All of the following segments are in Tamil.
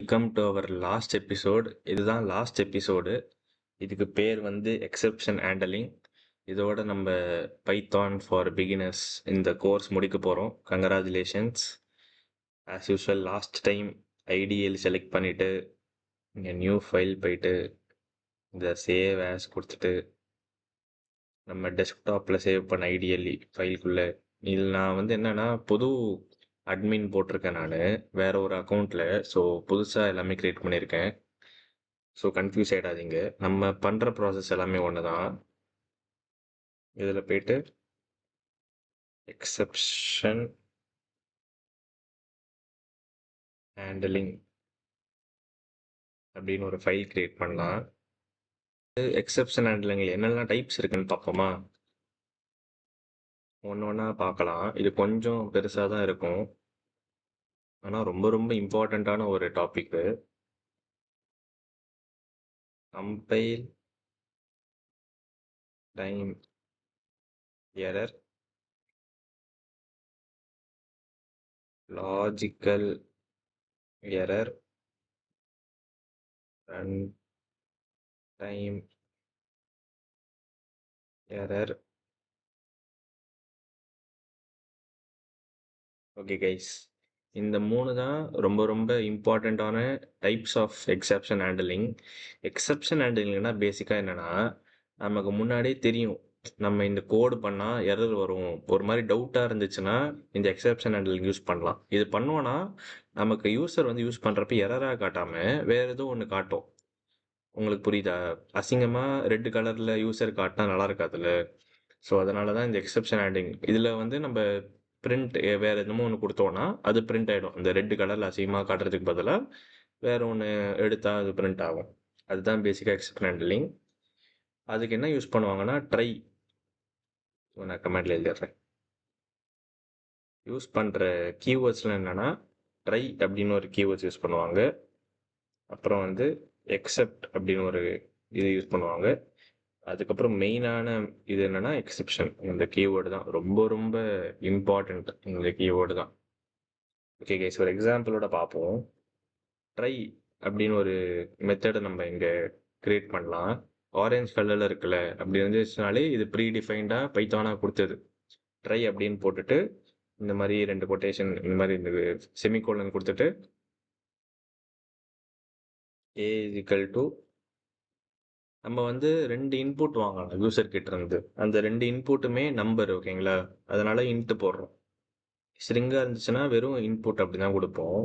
Welcome to our last episode. இதுதான் லாஸ்ட் எபிசோடு. இதுக்கு பேர் வந்து எக்ஸெப்ஷன் ஹேண்டலிங். இதோட நம்ம பைத்தான் ஃபார் பிகினர்ஸ் இந்த கோர்ஸ் முடிக்க போகிறோம். Congratulations. As usual last time IDLE select பண்ணிவிட்டு இங்கே நியூ ஃபைல் போயிட்டு இந்த சேவ் ஆஸ் கொடுத்துட்டு நம்ம டெஸ்க்டாப்பில் சேவ் பண்ண ஐடிஎல் ஃபைலுக்குள்ளே இதில் நான் வந்து என்னென்னா புது அட்மின் போட்டிருக்கேன் நான் வேற ஒரு அக்கௌண்ட்டில். ஸோ புதுசாக எல்லாமே க்ரியேட் பண்ணியிருக்கேன். ஸோ கன்ஃபியூஸ் ஆகிடாதீங்க. நம்ம பண்ணுற ப்ராசஸ் எல்லாமே ஒன்று தான். இதில் போயிட்டு எக்ஸெப்ஷன் ஹேண்டலிங் அப்படின்னு ஒரு ஃபைல் க்ரியேட் பண்ணலாம். எக்ஸெப்ஷன் ஹேண்டலிங்கில் என்னெல்லாம் டைப்ஸ் இருக்குன்னு பார்ப்போமா? ஒன்று ஒன்றா பார்க்கலாம். இது கொஞ்சம் பெருசாக தான் இருக்கும், ஆனால் ரொம்ப ரொம்ப இம்பார்ட்டண்ட்டான ஒரு topic. Compile time error, logical error, run time error. Okay guys, இந்த 3 தான் ரொம்ப ரொம்ப இம்பார்ட்டண்ட்டான டைப்ஸ் ஆஃப் எக்ஸெப்ஷன் ஹேண்டலிங். எக்ஸெப்ஷன் ஹேண்டலிங்னா பேசிக்காக என்னென்னா, நமக்கு முன்னாடியே தெரியும் நம்ம இந்த கோடு பண்ணால் எரர் வரும், ஒரு மாதிரி டவுட்டாக இருந்துச்சுன்னா இந்த எக்ஸெப்ஷன் ஹேண்டலிங் யூஸ் பண்ணலாம். இது பண்ணுவோன்னா நமக்கு யூசர் வந்து யூஸ் பண்ணுறப்ப எரராக காட்டாமல் வேறு எதுவும் ஒன்று காட்டும். உங்களுக்கு புரியுதா? அசிங்கமாக ரெட் கலரில் யூசர் காட்டினா நல்லா இருக்காதுல்ல. ஸோ அதனால தான் இந்த எக்ஸெப்ஷன் ஹேண்டலிங். இதில் வந்து நம்ம பிரிண்ட் வேறு என்னமோ ஒன்று கொடுத்தோன்னா அது பிரிண்ட் ஆகிடும். இந்த ரெட் கலரில் அசிங்கமாக காட்டுறதுக்கு பதிலாக வேறு ஒன்று எடுத்தால் அது பிரிண்ட் ஆகும். அதுதான் பேசிக்காக எக்ஸெப்ஷன் ஹேண்டலிங். அதுக்கு என்ன யூஸ் பண்ணுவாங்கன்னா ட்ரை, நான் கமெண்டில் எழுதிடுறேன். யூஸ் பண்ணுற கீவேர்ட்ஸில் என்னென்னா ட்ரை அப்படின்னு ஒரு கீவேர்ட்ஸ் யூஸ் பண்ணுவாங்க. அப்புறம் வந்து எக்ஸெப்ட் அப்படின்னு ஒரு இது யூஸ் பண்ணுவாங்க. அதுக்கப்புறம் மெயினான இது என்னென்னா எக்ஸெப்ஷன். இந்த கீவேர்டு தான் ரொம்ப ரொம்ப இம்பார்ட்டண்ட். இந்த கீவேர்டு தான். ஓகே கைஸ், ஒரு எக்ஸாம்பிளோட பார்ப்போம். ட்ரை அப்படின்னு ஒரு மெத்தடை நம்ம இங்கே க்ரியேட் பண்ணலாம். ஆரஞ்ச் கலரில் இருக்குல்ல, அப்படி இருந்துச்சுனாலே இது ப்ரீ டிஃபைன்டாக பைத்தானாக கொடுத்தது. ட்ரை அப்படின்னு போட்டுட்டு இந்த மாதிரி 2 கொட்டேஷன் இந்த மாதிரி இந்த செமிகோலன் கொடுத்துட்டு ஏ ஈக்குவல் டு நம்ம வந்து 2 இன்புட் வாங்கலாம் யூசர் கிட்ட இருந்து. அந்த 2 இன்புட்டுமே நம்பர், ஓகேங்களா? அதனால இன்ட்டு போடுறோம். ஸ்ட்ரிங்காக இருந்துச்சுன்னா வெறும் இன்புட் அப்படி தான் கொடுப்போம்.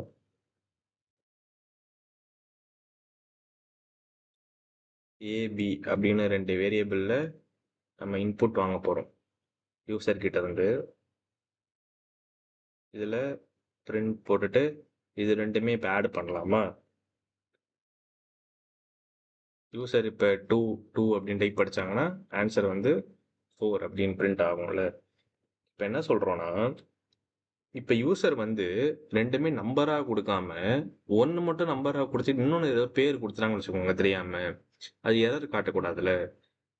ஏபி அப்படின்னு 2 வேரியபிளில் நம்ம இன்புட் வாங்க போகிறோம் யூசர் கிட்ட இருந்து. இதில் பிரிண்ட் போட்டுட்டு இது ரெண்டுமே இப்போ ஆட் பண்ணலாமா? யூசர் இப்போ 2 அப்படின்னு டைப் படித்தாங்கன்னா ஆன்சர் வந்து 4 அப்படின்னு பிரிண்ட் ஆகும்ல. இப்போ என்ன சொல்கிறோன்னா, இப்போ யூசர் வந்து ரெண்டுமே நம்பராக கொடுக்காம ஒன்று மட்டும் நம்பராக கொடுத்துட்டு இன்னொன்று ஏதோ பேர் கொடுத்துட்டாங்கன்னு வச்சுக்கோங்க தெரியாமல், அது எரர் காட்டக்கூடாதுல்ல.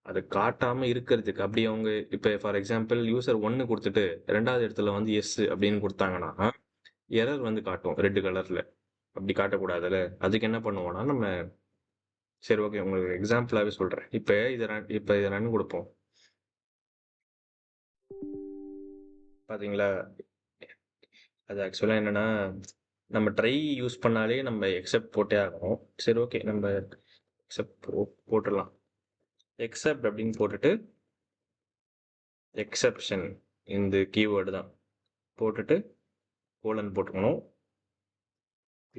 அது காட்டாமல் இருக்கிறதுக்கு அப்படி அவங்க இப்போ ஃபார் எக்ஸாம்பிள் யூசர் 1 கொடுத்துட்டு 2வது இடத்துல வந்து எஸ் அப்படின்னு கொடுத்தாங்கன்னா எரர் வந்து காட்டும் ரெட் கலரில். அப்படி காட்டக்கூடாதுல்ல. அதுக்கு என்ன பண்ணுவோன்னா நம்ம, சரி ஓகே உங்களுக்கு எக்ஸாம்பிளாகவே சொல்கிறேன். இப்போ இதை ரன் கொடுப்போம். பார்த்தீங்களா? அது ஆக்சுவலாக என்னென்னா, நம்ம ட்ரை யூஸ் பண்ணாலே நம்ம எக்ஸெப்ட் போட்டே ஆகணும். சரி ஓகே, நம்ம எக்ஸெப்ட் போட்டுடலாம். எக்ஸெப்ட் அப்படின்னு போட்டுட்டு எக்ஸெப்ஷன் இந்த கீவேர்டு தான் போட்டுட்டு கோலன் போட்டுக்கணும்.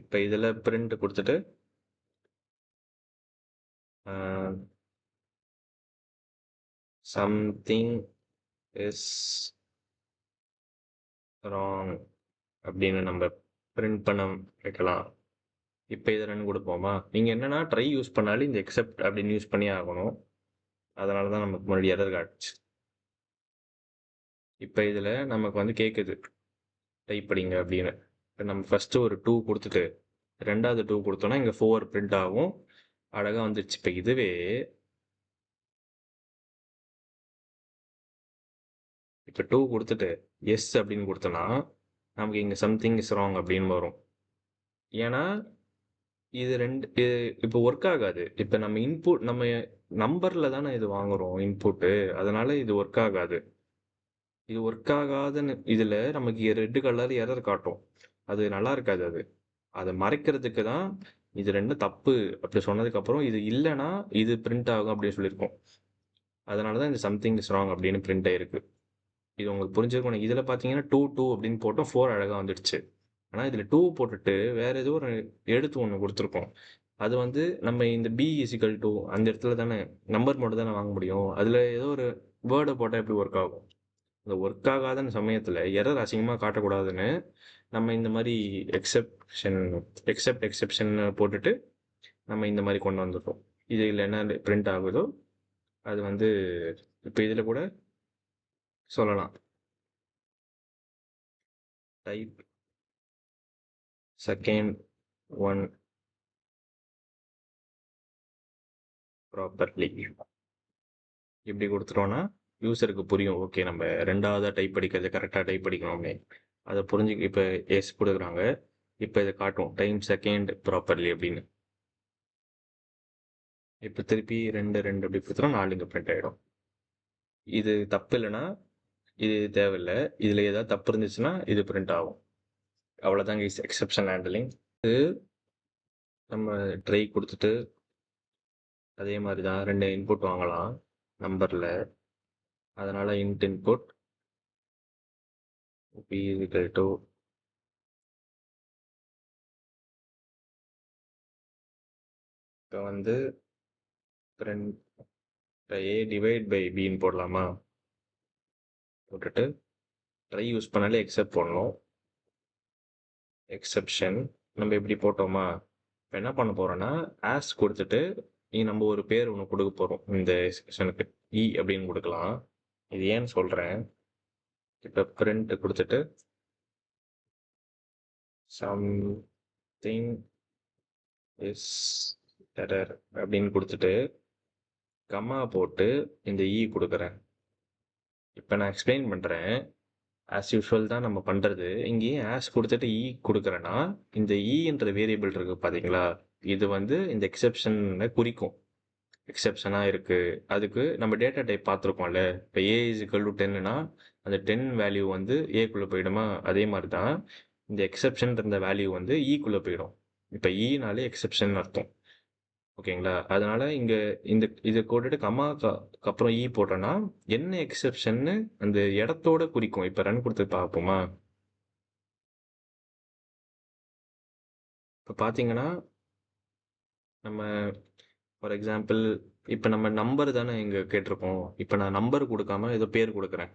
இப்போ இதில் பிரிண்ட் கொடுத்துட்டு சம்திங் இஸ் ராங் அப்படின்னு நம்ம பிரிண்ட் பண்ண வைக்கலாம். இப்போ இதை ரன் கொடுப்போமா? நீங்கள் என்னென்னா ட்ரை யூஸ் பண்ணாலே இந்த எக்ஸெப்ட் அப்படின்னு யூஸ் பண்ணி ஆகணும். அதனால தான் நமக்கு முன்னாடி எரர் காட்டுச்சு. இப்போ இதில் நமக்கு வந்து கேட்குது டைப் படிங்க அப்படின்னு. இப்போ நம்ம ஃபஸ்ட்டு ஒரு 2 கொடுத்துட்டு 2வது 2 கொடுத்தோன்னா இங்கே 4 பிரிண்ட் ஆகும். அழகாக வந்துடுச்சு. இப்போ இதுவே இப்போ 2 கொடுத்துட்டு எஸ் அப்படின்னு கொடுத்தோன்னா நமக்கு இங்கே சம்திங் இஸ் ராங் அப்படின்னு வரும். ஏன்னா இது 2 இப்போ ஒர்க் ஆகாது. இப்ப நம்ம நம்பர்ல தானே இது வாங்குறோம் இன்புட்டு. அதனால இது ஒர்க் ஆகாது. இது ஒர்க் ஆகாதுன்னு இதுல நமக்கு ரெட் கலர் எரர் காட்டும். அது நல்லா இருக்காது அது. அத மறைக்கிறதுக்கு தான் இது 2ம் தப்பு அப்படி சொன்னதுக்கப்புறம், இது இல்லன்னா இது பிரிண்ட் ஆகும் அப்படின்னு சொல்லியிருக்கோம். அதனால தான் இந்த சம்திங் இஸ் ராங் அப்படின்னு பிரிண்ட் ஆயிருக்கு. இது உங்களுக்கு புரிஞ்சிருக்கும். இதுல பார்த்தீங்கன்னா 2, 2 அப்படின்னு போட்டோம். 4 அழகா வந்துடுச்சு. ஆனா இதுல 2 போட்டுட்டு வேற ஏதோ ஒரு எழுத்து ஒண்ணு குடுத்துருக்கோம். அது வந்து நம்ம இந்த பி இஸ் ஈக்குவல் டூ அந்த இடத்துல தானே நம்பர் மட்டும் தானே வாங்க முடியும். அதுல ஏதோ ஒரு வேர்ட போட்டா எப்படி ஒர்க் ஆகும்? அந்த ஒர்க் ஆகாத சமயத்துல எரர் அசிங்கமா காட்டக்கூடாதுன்னு, நம்ம இந்த மாரி எக்செப்ஷன் எக்செப்ஷன் போட்டுட்டு நம்ம இந்த மாரி கொண்டு வந்துட்டோம். இதுல என்ன பிரிண்ட் ஆகுதோ அது வந்து இப்ப இதுல கூட சொல்லலாம். டைப் செகண்ட் ஒன் ப்ராப்பர்லி இப்படி கொடுத்துட்டோம்னா யூசருக்கு புரியும். ஓகே நம்ம 2வதா டைப் படிக்கிறது கரெக்டா டைப் படிக்கணும்னு. அத புரிஞ்சு இப்ப எஸ் குடுக்குறாங்க. இப்ப இத காட்டும். டைம் செகண்ட் ப்ராப்பர்லி அப்படின்னு. இப்ப திருப்பி 2, 2 அப்படி குடுத்துட்டா 4 இங்க பிரிண்ட் ஆயிடும். இது தப்பு இல்லன்னா, இது தேவையில்ல. இதுல ஏதாவது தப்பு இருந்துச்சுன்னா, இது பிரிண்ட் ஆகும். அவ்வளோதாங்க எக்செப்ஷன் ஹேண்ட்லிங். இது நம்ம ட்ரை குடுத்துட்டு, அதே மாரி தான் 2 இன்புட் வாங்கலாம். நம்பர்ல. அதனால int input p is equal to இப்ப வந்து பிரிண்ட் a டிவைட் பை bன்னு போடலாமா? போட்டுட்டு ட்ரை யூஸ் பண்ணாலே எக்செப்ட் போடணும். எக்செப்ஷன் நம்ம இப்படி போட்டோமா? இப்ப என்ன பண்ண போறோம்னா, ஆஸ் குடுத்துட்டு, நம்ம ஒரு பேர் ஒண்ணு குடுக்க போறோம். இந்த செக்ஷனுக்கு அப்படின்னு குடுக்கலாம். இது ஏன்னு சொல்றேன். இப்ப பிரிண்ட் குடுத்துட்டு, சம்திங் இஸ் எரர் அப்படின்னு குடுத்துட்டு, கம்மா போட்டு இந்த குடுக்குறேன். இப்ப நான் எக்ஸ்பிளைன் பண்றேன். ஆஸ் யூசுவல் தான் நம்ம பண்றது. இங்கேயும் ஆஸ் குடுத்துட்டு குடுக்குறேன்னா, இந்த ன்ற வேரியபிள் இருக்கு பாத்தீங்களா? இது வந்து இந்த எக்செப்ஷன குறிக்கும். எக்செப்ஷனா இருக்கு. அதுக்கு நம்ம டேட்டா டைப் பார்த்துருக்கோம்ல. இப்ப ஏ இஸ் ஈக்குவல் டு 10ன்னா, அந்த 10 வேல்யூ வந்து ஏக்குள்ள போயிடுமா? அதே மாரி தான் இந்த எக்செப்ஷன்ற இந்த வேல்யூ வந்து க்குள்ள போயிடும். இப்ப னாலே எக்செப்ஷன் அர்த்தம். ஓகேங்களா? அதனால இங்க இத போட்டுட்டு கம்மாக்கு அப்புறம் போட்டோம்னா, என்ன எக்செப்ஷன்னு அந்த இடத்தோட குறிக்கும். இப்ப ரன் குடுத்து பார்ப்போமா? இப்ப பார்த்தீங்கன்னா, நம்ம ஃபார் எக்ஸாம்பிள் இப்ப நம்ம நம்பர் தானே இங்க கேட்டிருக்கோம். இப்ப நான் நம்பர் குடுக்காம ஏதோ பேர் குடுக்குறேன்.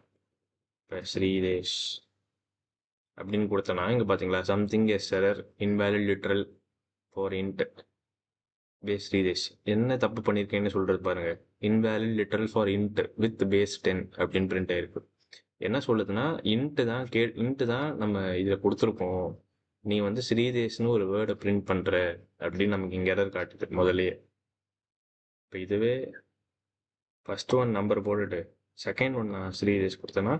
இப்ப ஸ்ரீதேஷ் அப்படின்னு குடுத்தேன்னா, இங்க பார்த்தீங்களா? Something as error invalid literal for int base Sridesh. என்ன தப்பு பண்ணியிருக்கேன்னு சொல்றது பாருங்க. Invalid literal for int with base 10 அப்படின்னு பிரிண்ட் ஆயிருக்கு. என்ன சொல்லுதுன்னா, இன்ட் தான் நம்ம இத குடுத்துருக்கோம். நீ வந்து ஸ்ரீதேஷ்ன்னு ஒரு வேர்ட பிரிண்ட் பண்ற அப்படின்னு நமக்கு இங்க எரர் காட்டுது முதல்லயே. இப்ப இதுவே ஃபர்ஸ்ட் ஒன் நம்பர் போட்டுட்டு செகண்ட் ஒன் நான் ஸ்ரீதேஷ் குடுத்தேன்னா,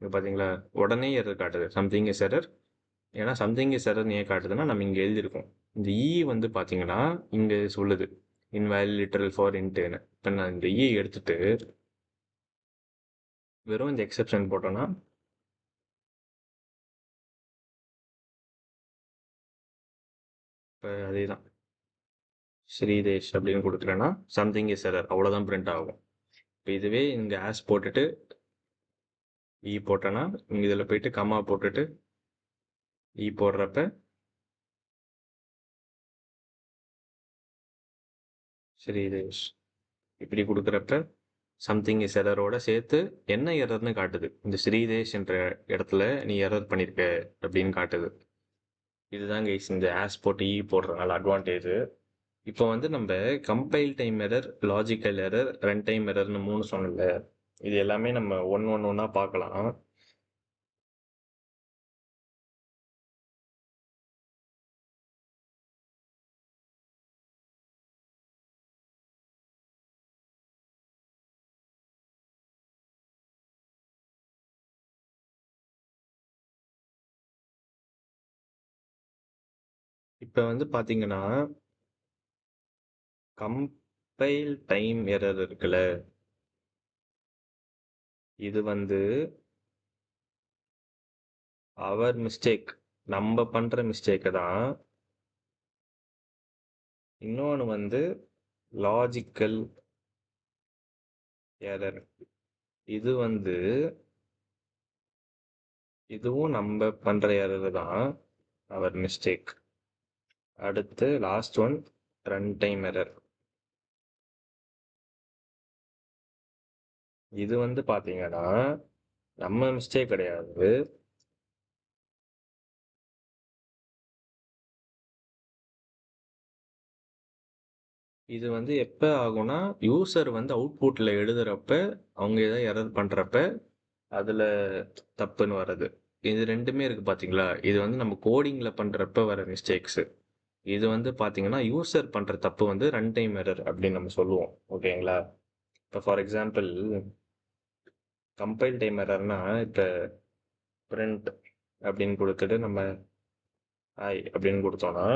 இங்க பார்த்தீங்களா? உடனே எரர் காட்டுது. Something is error. ஏன்னா சம்திங் இஸ் எரர்ன்னு ஏன் காட்டுதுன்னா, நம்ம இங்க எழுதியிருக்கோம். இந்த வந்து பார்த்தீங்கன்னா, இங்க சொல்லுது. இன்வேலிட் லிட்ரல் ஃபார் இன்ட்ன்னு. இப்ப நான் இந்த எடுத்துட்டு வெறும் இந்த எக்செப்ஷன் போட்டோம்னா, இப்ப அதேதான். ஸ்ரீதேஷ் அப்படின்னு குடுக்குறேன்னா, சம்திங் இஸ் எரர் அவ்வளோதான் பிரிண்ட் ஆகும். இப்ப இதுவே இங்க ஆஸ் போட்டுட்டு போட்டேன்னா, இங்க இதுல போயிட்டு கம்மா போட்டுட்டு போடுறப்ப ஸ்ரீதேஷ் இப்படி குடுக்குறப்ப சம்திங் இஸ் எரரோட சேர்த்து என்ன எரர்ன்னு காட்டுது. இந்த ஸ்ரீதேஷ் என்ற இடத்துல நீ எரர் பண்ணிருக்க அப்படின்னு காட்டுது. இதுதான் கைஸ் இந்த ஆஸ் போட்டு போடுறதுனால அட்வான்டேஜ். இப்போ வந்து நம்ம compile time error, logical error, run time எரர்னு 3 சொன்னல. இது எல்லாமே நம்ம ஒண்ணா பார்க்கலாம். இப்ப வந்து பார்த்தீங்கன்னா, கம்பைல் டைம் எரர் இருக்குல்ல, இது வந்து அவர் மிஸ்டேக். நம்ப பண்ற மிஸ்டேக்க தான். இன்னொன்னு வந்து லாஜிக்கல் எரர். இது வந்து இதுவும் நம்ப பண்ற எரர் தான். அவர் மிஸ்டேக். அடுத்து last one run time error. இது வந்து பார்த்தீங்கன்னா, நம்ம மிஸ்டேக் கிடையாது. இது வந்து எப்ப ஆகும்னா, யூசர் வந்து அவுட்புட்ல எழுதுறப்ப, அவங்க ஏதாவது எரர் பண்றப்ப, அதுல தப்புன்னு வர்றது. இது 2மே இருக்கு பார்த்தீங்களா? இது வந்து நம்ம கோடிங்ல பண்றப்ப வர மிஸ்டேக்ஸு. இது வந்து பார்த்தீங்கன்னா, யூசர் பண்ற தப்பு வந்து ரன் டைம் எரர் அப்படின்னு நம்ம சொல்லுவோம். ஓகேங்களா? இப்ப ஃபார் எக்ஸாம்பிள் கம்பைல் டைம் எரர்னா, இப்ப பிரிண்ட் அப்படின்னு குடுத்துட்டு நம்ம ஹாய் அப்படின்னு குடுத்தோம்னா,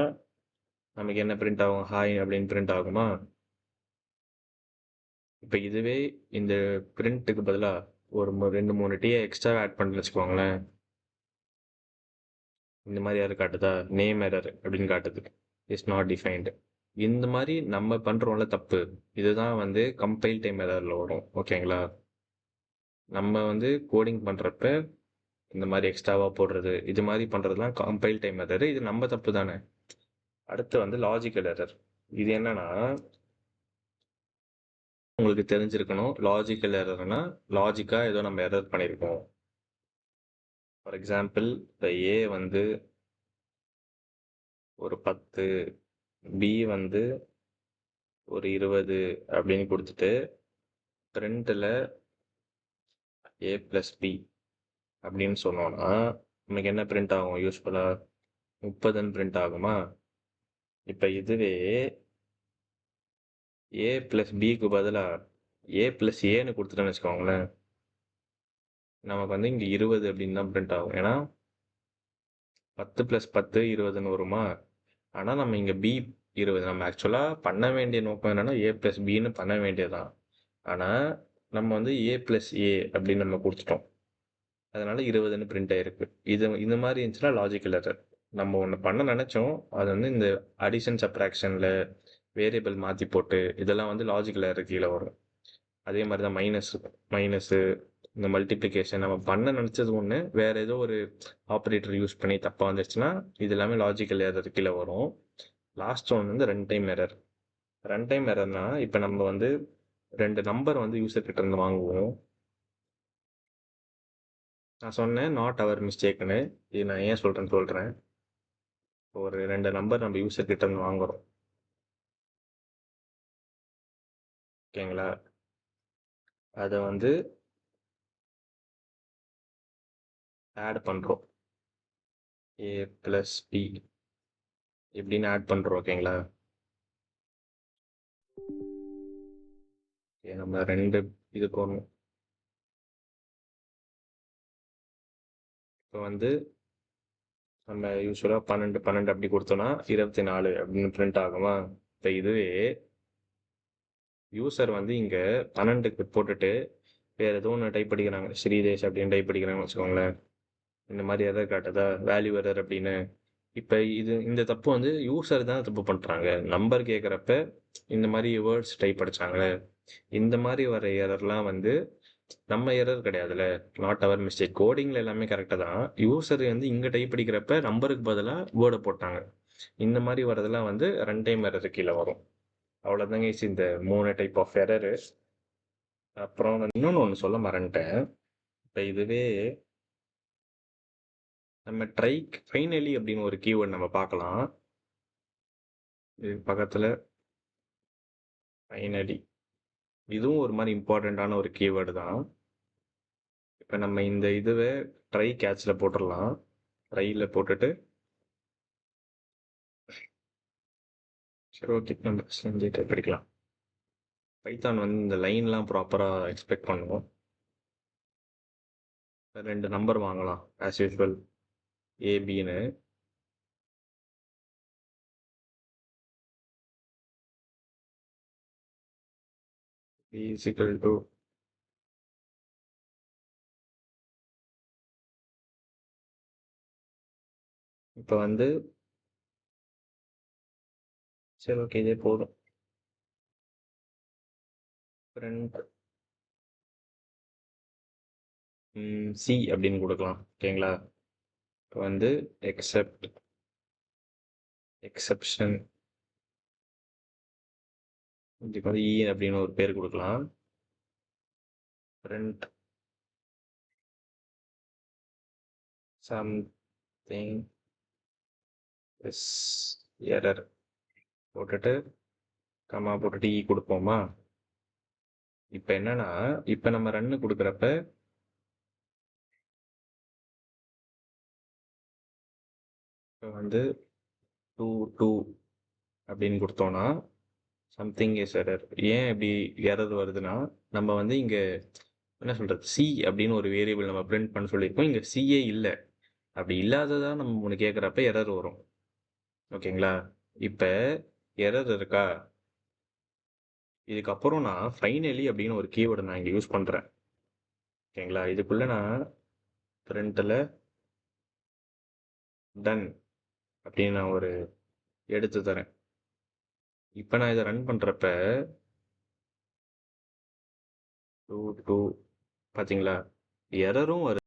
நமக்கு என்ன பிரிண்ட் ஆகும்? ஹாய் அப்படின்னு பிரிண்ட் ஆகுமா? இப்ப இதுவே இந்த பிரிண்ட்டுக்கு பதிலா ஒரு 2, 3 எக்ஸ்ட்ரா ஆட் பண்ணி வச்சுக்கோங்களேன். இந்த மாதிரி எரர் காட்டுதா? நேம் எரர் அப்படின்னு காட்டுது. Is not defined. இந்த மாதிரி நம்ம பண்றோம்ல தப்பு. இதுதான் வந்து கம்பைல் டைம் எரர்ல வரும். ஓகேங்களா? நம்ம வந்து கோடிங் பண்றப்ப இந்த மாதிரி எக்ஸ்ட்ராவா போடுறது, இது மாதிரி பண்றதுலாம் கம்பைல் டைம் எரர். இது நம்ம தப்பு தானே. அடுத்து வந்து லாஜிக்கல் எரர். இது என்னன்னா, உங்களுக்கு தெரிஞ்சிருக்கணும். லாஜிக்கல் எரர்னா, லாஜிக்கா ஏதோ நம்ம எரர் பண்ணியிருக்கோம். ஃபார் எக்ஸாம்பிள், இப்ப ஏ வந்து ஒரு 10, பி வந்து ஒரு 20 அப்படின்னு குடுத்துட்டு, பிரிண்ட்ல ஏ பிளஸ் பி அப்படின்னு சொன்னோம்னா, நமக்கு என்ன பிரிண்ட் ஆகும் யூஸ்ஃபுல்லா? 30ன்னு பிரிண்ட் ஆகுமா? இப்ப இதுவே ஏ பிளஸ் பிக்கு பதிலா ஏ பிளஸ் ஏன்னு குடுத்துட்டோம்னு வச்சுக்கோங்களேன், நமக்கு வந்து இங்க 20 அப்படின்னு தான் பிரிண்ட் ஆகும். ஏன்னா 10 + 10 20ன்னு வருமா? ஆனா நம்ம இங்க பி 20. நம்ம ஆக்சுவலா பண்ண வேண்டிய நோக்கம் என்னன்னா, ஏ பிளஸ் பின்னு பண்ண வேண்டியதுதான். ஆனா, நம்ம வந்து ஏ பிளஸ் ஏ அப்படின்னு நம்ம குடுத்துட்டோம். அதனால 20ன்னு பிரிண்ட் ஆயிருக்கு. இது இந்த மாதிரி இருந்துச்சுன்னா லாஜிக்கல் எரர். நம்ம ஒண்ணு பண்ண நெனைச்சோம். அது வந்து இந்த அடிஷன், சப்ட்ராக்ஷன்ல வேரியபிள் மாத்தி போட்டு, இதெல்லாம் வந்து லாஜிக்கல் எரர் கீழ வரும். அதே மாரி தான் மைனஸு, இந்த மல்டிப்ளிகேஷன் நம்ம பண்ண நெனைச்சது ஒண்ணு, வேற ஏதோ ஒரு ஆப்பரேட்டர் யூஸ் பண்ணி தப்பா வந்துருச்சுன்னா, இது எல்லாமே லாஜிக்கல் எரர் கீழ வரும். லாஸ்ட் ஒன் வந்து run time error. Run time எரர்னா, இப்ப நம்ம வந்து 2 நம்பர் வந்து யூசர் கிட்ட இருந்து வாங்குவோம். நான் சொன்னேன் நாட் அவர் மிஸ்டேக்ன்னு. இது நான் ஏன் சொல்றேன்னு சொல்றேன். ஒரு 2 நம்பர் நம்ம யூசர் கிட்ட இருந்து வாங்குறோம். ஓகேங்களா? அத வந்து ஆட் பண்றோம். ஏ பிளஸ் பி இப்படின்னு ஆட் பண்றோம். ஓகேங்களா? நம்ம 2 இது போடணும். இப்போ வந்து நம்ம யூசுவலா 12, 12 அப்படி குடுத்தோம்னா, 24 அப்படின்னு பிரிண்ட் ஆகுமா? இப்ப இதுவே யூசர் வந்து இங்க 12க்கு போட்டுட்டு, வேற ஏதோ ஒண்ணு டைப் அடிக்கிறாங்க. ஸ்ரீதேஷ் அப்படின்னு டைப் அடிக்கிறாங்கன்னு வச்சுக்கோங்களேன். இந்த மாரி எரர் காட்டுதா? வேல்யூ எரர் அப்படின்னு. இப்ப இந்த தப்பு வந்து யூசர் தான் தப்பு பண்றாங்க. நம்பர் கேட்கறப்ப இந்த மாரி வேர்ட்ஸ் டைப் அடிச்சாங்கல்ல, இந்த மாரி வர எரர்லாம் வந்து நம்ம எரர் கிடையாதுல்ல. Not our mistake. கோடிங்ல எல்லாமே கரெக்ட்டா தான். யூசர் வந்து இங்க டைப் அடிக்கிறப்ப நம்பருக்கு பதிலா வேர்ட போட்டாங்க. இந்த மாரி வரதெல்லாம் வந்து ரன் டைம் எரர் கீழ வரும். அவ்வளோதாங்க கைஸ் இந்த 3 டைப் ஆஃப் எரரு. அப்புறம் வந்து இன்னொன்னு ஒண்ணு சொல்ல மறந்துட்டேன். இப்ப இதுவே நம்ம ஃபைனலி அப்படின்னு ஒரு கீவேர்ட் நம்ம பார்க்கலாம். இது பக்கத்துல ஃபைனலி. இதுவும் ஒரு மாரி இம்பார்ட்டன்ட்டான ஒரு கீவேர்டு தான். இப்ப நம்ம இந்த இதுவ ட்ரை கேட்ச்ல போட்டுறலாம். ட்ரைல போட்டுட்டு சரி ஓகே. நம்ம செஞ்சுட்டு படிக்கலாம். பைத்தான் வந்து இந்த லைன்லாம் ப்ராப்பரா எக்ஸ்பெக்ட் பண்ணும். 2 நம்பர் வாங்கலாம். As usual A, pin. is equal to இப்போ வந்து சரி ஓகே இதே போதும். பிரிண்ட் சி அப்படின்னு கொடுக்கலாம். ஓகேங்களா? இப்போ வந்து எக்ஸெப்ஷன் இதுக்கு வந்து இ அப்படின்னு ஒரு பேர் கொடுக்கலாம். பிரிண்ட் சம்திங் இஸ் எரர் போட்டுட்டு கமா போட்டுட்டு இ கொடுப்போமா? இப்போ என்னன்னா இப்போ நம்ம ரன்னு கொடுக்குறப்ப இப்போ வந்து 2 அப்படின்னு கொடுத்தோம்னா சம்திங் இஸ் எரர். ஏன் இப்படி எரர் வருதுன்னா நம்ம வந்து இங்கே என்ன சொல்கிறது சி அப்படின்னு ஒரு வேரியபிள் நம்ம பிரிண்ட் பண்ண சொல்லியிருக்கோம். இங்கே சிஏ இல்லை. அப்படி இல்லாததான் நம்ம ஒன்று கேட்குறப்ப எரர் வரும். ஓகேங்களா? இப்போ எரர் இருக்கா? இதுக்கப்புறம் நான் ஃபைனலி அப்படின்னு ஒரு கீவேர்டு நான் இங்கே யூஸ் பண்ணுறேன். ஓகேங்களா? இதுக்குள்ளே நான் பிரிண்ட்டில் டன் அப்படின்னு நான் ஒரு எடுத்து தரேன். இப்போ நான் இதை ரன் பண்ணுறப்ப 2 பார்த்தீங்களா எரரும் வருது.